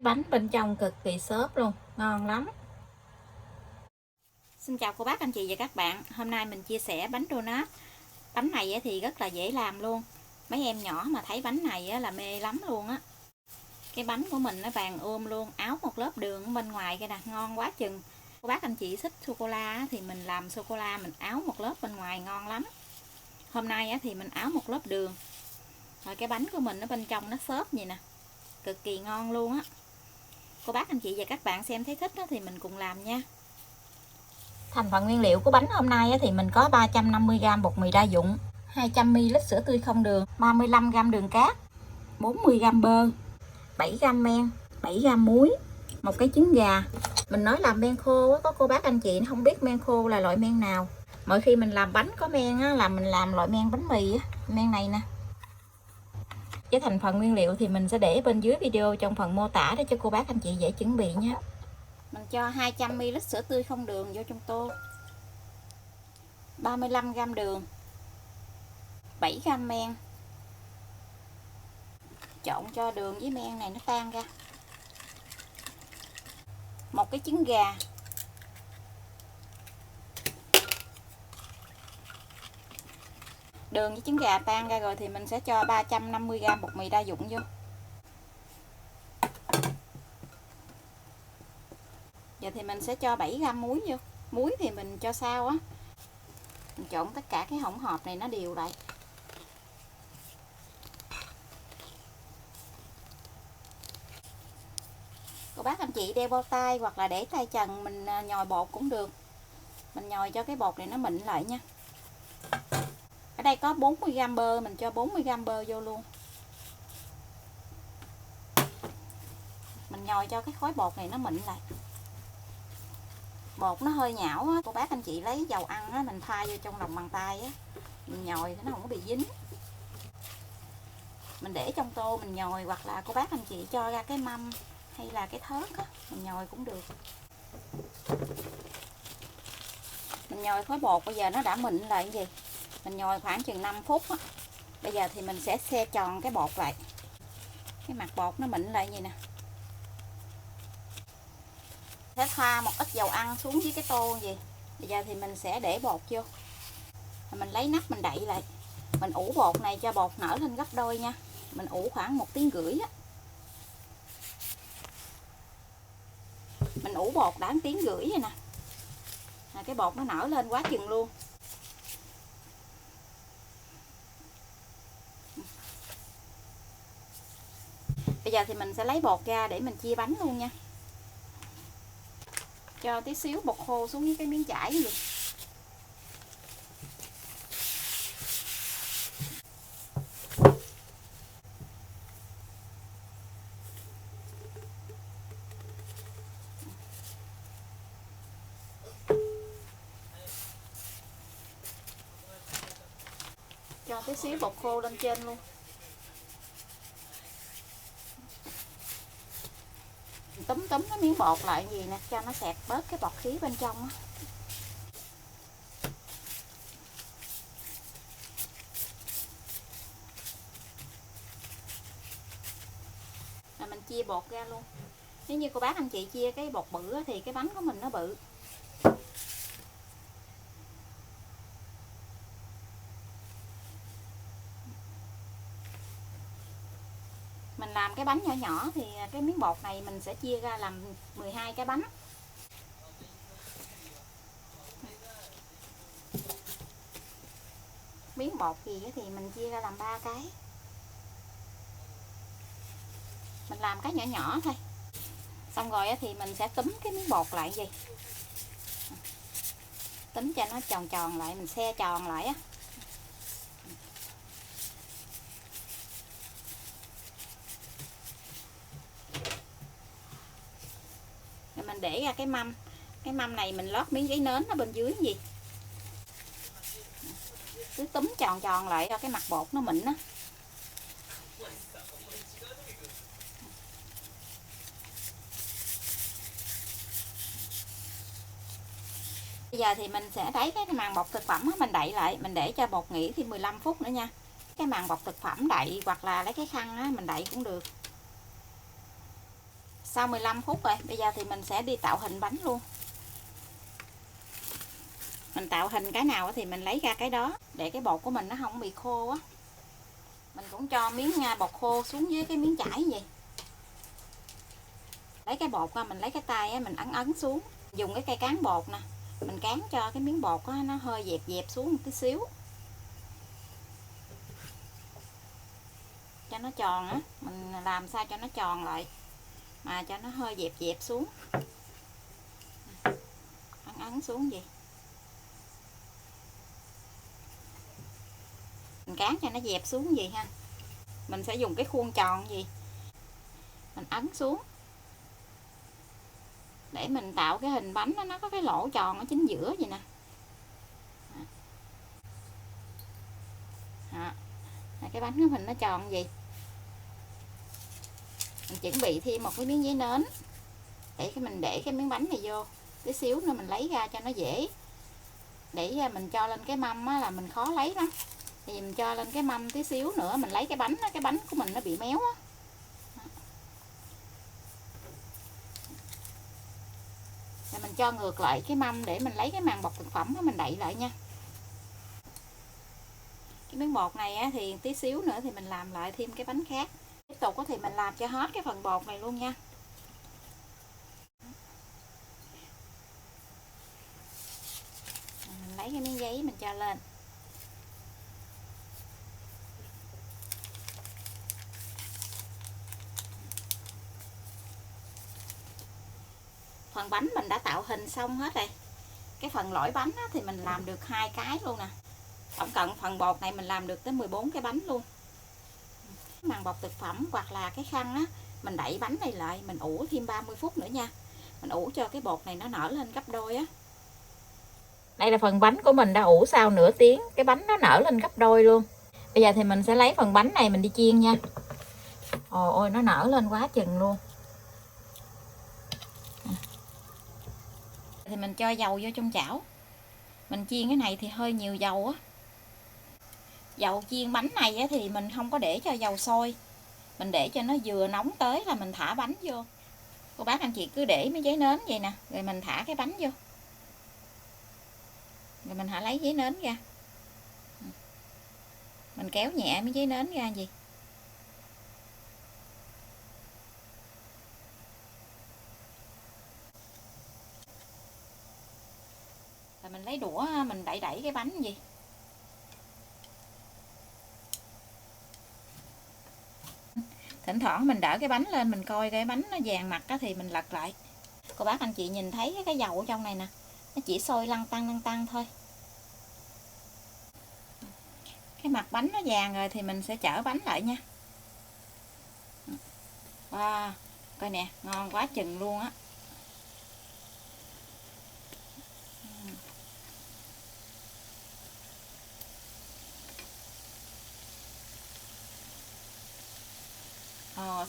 Bánh bên trong cực kỳ xốp luôn, ngon lắm. Xin chào cô bác anh chị và các bạn. Hôm nay mình chia sẻ bánh donut. Bánh này thì rất là dễ làm luôn. Mấy em nhỏ mà thấy bánh này là mê lắm luôn á. Cái bánh của mình nó vàng luôn, áo một lớp đường bên ngoài kia nè, ngon quá chừng. Cô bác anh chị thích sô cô la thì mình làm sô cô la mình áo một lớp bên ngoài ngon lắm. Hôm nay thì mình áo một lớp đường. Rồi cái bánh của mình ở bên trong nó xốp vậy nè, cực kỳ ngon luôn á. Cô bác anh chị và các bạn xem thấy thích thì mình cùng làm nha. Thành phần nguyên liệu của bánh hôm nay thì mình có 350g bột mì đa dụng, 200ml sữa tươi không đường, 35g đường cát, 40g bơ, 7g men, 7g muối, một cái trứng gà. Mình nói làm men khô có cô bác anh chị không biết men khô là loại men nào. Mỗi khi mình làm bánh có men là mình làm loại men bánh mì men này nè. Với thành phần nguyên liệu thì mình sẽ để bên dưới video trong phần mô tả để cho cô bác anh chị dễ chuẩn bị nha. Mình cho 200ml sữa tươi không đường vô trong tô, 35g đường, 7g men. Trộn cho đường với men này nó tan ra. Một cái trứng gà. Đường với trứng gà tan ra rồi thì mình sẽ cho 350g bột mì đa dụng vô. Giờ thì mình sẽ cho 7g muối vô. Muối thì mình cho sau á. Mình trộn tất cả cái hỗn hợp này nó đều lại. Cô bác anh chị đeo bao tay hoặc là để tay trần mình nhồi bột cũng được. Mình nhồi cho cái bột này nó mịn lại nha. Ở đây có 40g bơ, mình cho 40g bơ vô luôn. Mình nhồi cho cái khối bột này nó mịn lại. Bột nó hơi nhão á, cô bác anh chị lấy dầu ăn á, mình thoa vô trong lòng bàn tay á, mình nhồi thì nó không có bị dính. Mình để trong tô mình nhồi, hoặc là cô bác anh chị cho ra cái mâm hay là cái thớt á, mình nhồi cũng được. Mình nhồi khối bột bây giờ nó đã mịn lại như gì. Mình nhồi khoảng chừng 5 phút á. Bây giờ thì mình sẽ xe tròn cái bột lại. Cái mặt bột nó mịn lại như nè. Sẽ thoa một ít dầu ăn xuống dưới cái tô gì. Bây giờ thì mình sẽ để bột vô. Mình lấy nắp mình đậy lại. Mình ủ bột này cho bột nở lên gấp đôi nha. Mình ủ khoảng 1 tiếng rưỡi á. Mình ủ bột đã 1 tiếng rưỡi rồi nè. Cái bột nó nở lên quá chừng luôn. Bây giờ thì mình sẽ lấy bột ra để mình chia bánh luôn nha. Cho tí xíu bột khô xuống với cái miếng chải gì. Cho tí xíu bột khô lên trên luôn. Túm cái miếng bột lại gì nè, cho nó xẹt bớt cái bọt khí bên trong á. Rồi mình chia bột ra luôn. Nếu như cô bác anh chị chia cái bột bự thì cái bánh của mình nó bự. Mình làm cái bánh nhỏ nhỏ thì cái miếng bột này mình sẽ chia ra làm 12 cái bánh. Miếng bột gì thì mình chia ra làm 3 cái. Mình làm cái nhỏ nhỏ thôi. Xong rồi thì mình sẽ túm cái miếng bột lại gì. Túm cho nó tròn tròn lại, mình xe tròn lại á. Rồi mình để ra cái mâm. Cái mâm này mình lót miếng giấy nến ở bên dưới gì. Cứ túm tròn tròn lại cho cái mặt bột nó mịn á. Bây giờ thì mình sẽ lấy cái màng bọc thực phẩm mình đậy lại, mình để cho bột nghỉ thêm 15 phút nữa nha. Cái màng bọc thực phẩm đậy hoặc là lấy cái khăn mình đậy cũng được. Sau 15 phút rồi, bây giờ thì mình sẽ đi tạo hình bánh luôn. Mình tạo hình cái nào thì mình lấy ra cái đó, để cái bột của mình nó không bị khô á. Mình cũng cho miếng bột khô xuống dưới cái miếng chải vậy. Lấy cái bột ra, mình lấy cái tay á, mình ấn ấn xuống. Dùng cái cây cán bột nè, mình cán cho cái miếng bột á, nó hơi dẹp dẹp xuống một tí xíu. Cho nó tròn á, mình làm sao cho nó tròn lại. Mà cho nó hơi dẹp dẹp xuống. Ấn ấn xuống vậy. Mình cán cho nó dẹp xuống gì ha. Mình sẽ dùng cái khuôn tròn gì. Mình ấn xuống. Để mình tạo cái hình bánh đó, nó có cái lỗ tròn ở chính giữa vậy nè. Đó. Cái bánh của mình nó tròn gì. Mình chuẩn bị thêm một cái miếng giấy nến. Mình để cái miếng bánh này vô. Tí xíu nữa mình lấy ra cho nó dễ. Để mình cho lên cái mâm á, là mình khó lấy lắm. Thì mình cho lên cái mâm tí xíu nữa mình lấy cái bánh á, cái bánh của mình nó bị méo á. Rồi mình cho ngược lại cái mâm để mình lấy cái màng bọc thực phẩm đó, mình đậy lại nha. Cái miếng bột này á, thì tí xíu nữa thì mình làm lại thêm cái bánh khác. Tiếp tục thì mình làm cho hết cái phần bột này luôn nha. Mình lấy cái miếng giấy mình cho lên. Phần bánh mình đã tạo hình xong hết rồi. Cái phần lõi bánh á, thì mình làm được 2 cái luôn nè. Tổng cộng phần bột này mình làm được tới 14 cái bánh luôn. Màng bọc thực phẩm hoặc là cái khăn á, mình đậy bánh này lại, mình ủ thêm 30 phút nữa nha. Mình ủ cho cái bột này nó nở lên gấp đôi á. Đây là phần bánh của mình đã ủ sau nửa tiếng, cái bánh nó nở lên gấp đôi luôn. Bây giờ thì mình sẽ lấy phần bánh này mình đi chiên nha. Ôi nó nở lên quá chừng luôn. Thì mình cho dầu vô trong chảo. Mình chiên cái này thì hơi nhiều dầu á. Dầu chiên bánh này á, thì mình không có để cho dầu sôi. Mình để cho nó vừa nóng tới là mình thả bánh vô. Cô bác anh chị cứ để mấy giấy nến vậy nè, rồi mình thả cái bánh vô. Rồi mình hãy lấy giấy nến ra. Mình kéo nhẹ mấy giấy nến ra gì. Rồi mình lấy đũa mình đẩy đẩy cái bánh gì. Thỉnh thoảng mình đỡ cái bánh lên mình coi cái bánh nó vàng mặt á, thì mình lật lại. Cô bác anh chị nhìn thấy cái dầu ở trong này nè, nó chỉ sôi lăn tăng thôi. Cái mặt bánh nó vàng rồi thì mình sẽ chở bánh lại nha. Wow, coi nè, ngon quá chừng luôn á.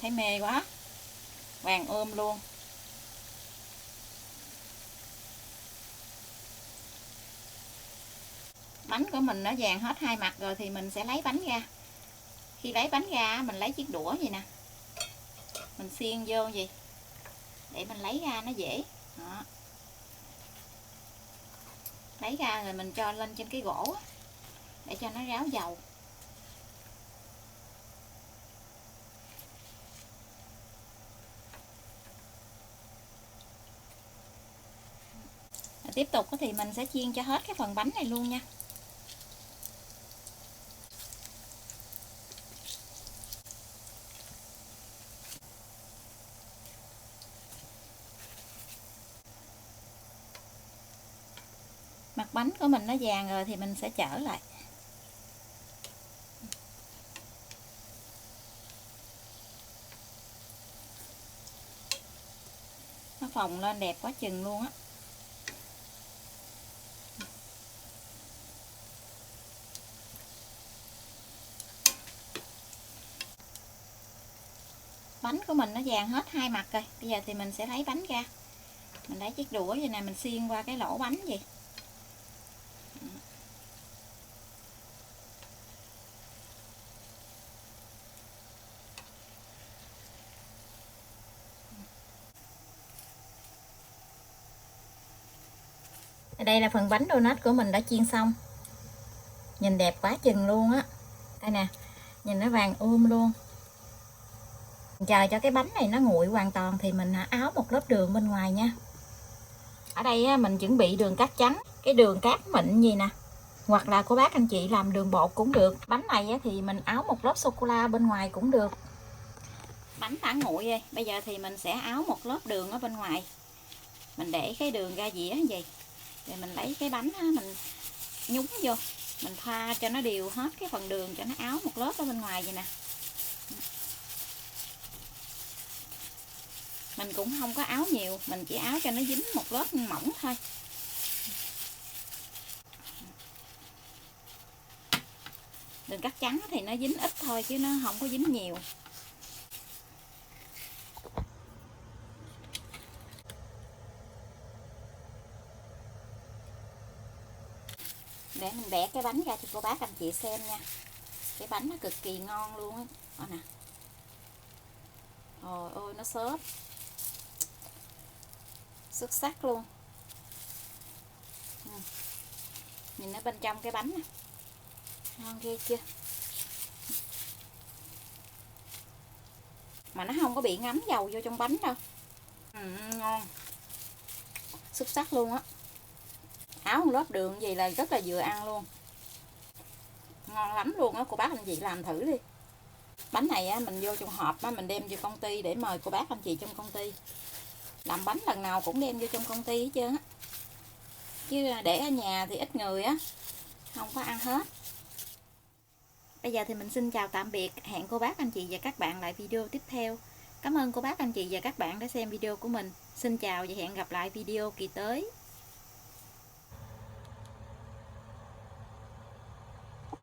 Thấy mê quá. Vàng luôn. Bánh của mình nó vàng hết hai mặt rồi thì mình sẽ lấy bánh ra. Khi lấy bánh ra mình lấy chiếc đũa vậy nè. Mình xiên vô gì để mình lấy ra nó dễ. Đó. Lấy ra rồi mình cho lên trên cái gỗ để cho nó ráo dầu. Tiếp tục thì mình sẽ chiên cho hết cái phần bánh này luôn nha. Mặt bánh của mình nó vàng rồi thì mình sẽ chở lại. Nó phồng lên đẹp quá chừng luôn á. Bánh của mình nó vàng hết hai mặt rồi. Bây giờ thì mình sẽ lấy bánh ra. Mình lấy chiếc đũa vậy nè, mình xiên qua cái lỗ bánh gì. Đây là phần bánh donut của mình đã chiên xong, nhìn đẹp quá chừng luôn á. Đây nè, nhìn nó vàng luôn. Chờ cho cái bánh này nó nguội hoàn toàn thì mình áo một lớp đường bên ngoài nha. Ở đây mình chuẩn bị đường cát trắng, cái đường cát mịn gì nè, hoặc là cô bác anh chị làm đường bột cũng được. Bánh này thì mình áo một lớp sô cô la bên ngoài cũng được. Bánh đã nguội rồi, bây giờ thì mình sẽ áo một lớp đường ở bên ngoài. Mình để cái đường ra dĩa như vậy, rồi mình lấy cái bánh mình nhúng vô, mình thoa cho nó đều hết cái phần đường, cho nó áo một lớp ở bên ngoài vậy nè. Mình cũng không có áo nhiều, mình chỉ áo cho nó dính một lớp mỏng thôi. Đường cát trắng thì nó dính ít thôi chứ nó không có dính nhiều. Để mình bẻ cái bánh ra cho cô bác anh chị xem nha. Cái bánh nó cực kỳ ngon luôn á. Đó nè. Trời ơi nó xốp. Xuất sắc luôn. Nhìn nó bên trong cái bánh nè. Ngon ghê chưa? Mà nó không có bị ngấm dầu vô trong bánh đâu. Ngon. Xuất sắc luôn á. Áo một lớp đường gì là rất là vừa ăn luôn. Ngon lắm luôn á, cô bác anh chị làm thử đi. Bánh này mình vô trong hộp mình đem vô công ty để mời cô bác anh chị trong công ty. Làm bánh lần nào cũng đem vô trong công ty hết trơn á. Chứ để ở nhà thì ít người á, không có ăn hết. Bây giờ thì mình xin chào tạm biệt, hẹn cô bác anh chị và các bạn lại video tiếp theo. Cảm ơn cô bác anh chị và các bạn đã xem video của mình. Xin chào và hẹn gặp lại video kỳ tới.